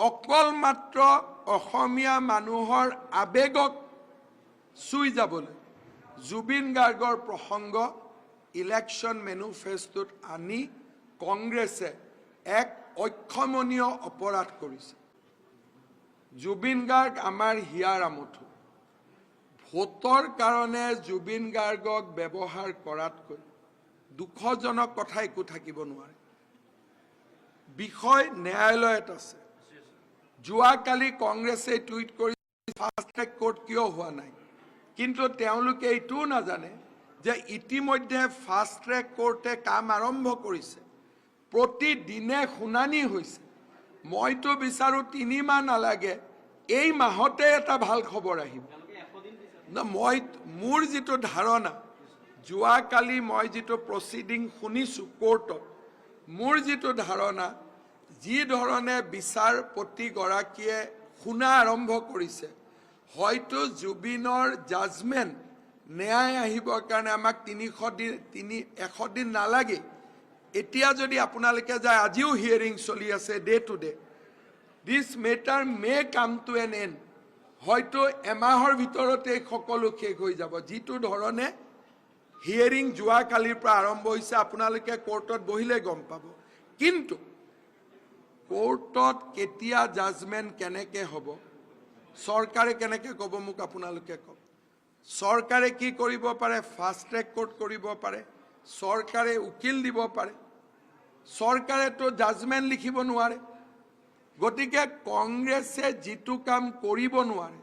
অকল মাত্ৰ অসমীয়া মানুহৰ আবেগক চুই যাবলৈ জুবিন গাৰ্গৰ প্ৰসংগ ইলেকশ্যন মেনিফেষ্টোত আনি কংগ্ৰেছে এক অক্ষমনীয় অপৰাধ কৰিছে। জুবিন গাৰ্গ আমাৰ হিয়াৰ আমঠু। ভোটৰ কাৰণে জুবিন গাৰ্গক ব্যৱহাৰ কৰাতকৈ দুখজনক কথা একো থাকিব নোৱাৰে। বিষয় ন্যায়ালয়ত আছে। যোৱাকালি কংগ্ৰেছে টুইট কৰি ফাষ্ট ট্ৰেক কোৰ্ট কিয় হোৱা নাই, কিন্তু তেওঁলোকে এইটোও নাজানে যে ইতিমধ্যে ফাষ্ট ট্ৰেক কোৰ্টে কাম আৰম্ভ কৰিছে। প্ৰতিদিনে শুনানি হৈছে। মইতো বিচাৰোঁ 3 মাহ নালাগে, এই মাহতে এটা ভাল খবৰ আহিব। মোৰ যিটো ধাৰণা, যোৱাকালি মই যিটো প্ৰচিডিং শুনিছোঁ কোৰ্টত, মোৰ যিটো ধাৰণা, যি ধৰণে বিচাৰপতিগৰাকীয়ে শুনা আৰম্ভ কৰিছে, হয়তো জুবিনৰ জাজমেণ্ট ন্যায় আহিবৰ কাৰণে আমাক 100 দিন নালাগে। এতিয়া যদি আপোনালোকে যায়, আজিও হিয়াৰিং চলি আছে day to day. This matter may come to N and. হয়তো এমাহৰ ভিতৰতে সকলো শেষ হৈ যাব। যিটো ধৰণে হিয়াৰিং যোৱাকালিৰ পৰা আৰম্ভ হৈছে, আপোনালোকে কোৰ্টত বহিলে গম পাব। কিন্তু কোৰ্টত কেতিয়া জাজমেণ্ট কেনেকৈ হ'ব, চৰকাৰে কেনেকৈ ক'ব, মোক আপোনালোকে কওক। চৰকাৰে কি কৰিব পাৰে? ফাষ্ট ট্ৰেক কোৰ্ট কৰিব পাৰে, চৰকাৰে উকিল দিব পাৰে, চৰকাৰেতো জাজমেণ্ট লিখিব নোৱাৰে। গতিকে কংগ্ৰেছে যিটো কাম কৰিব নোৱাৰে,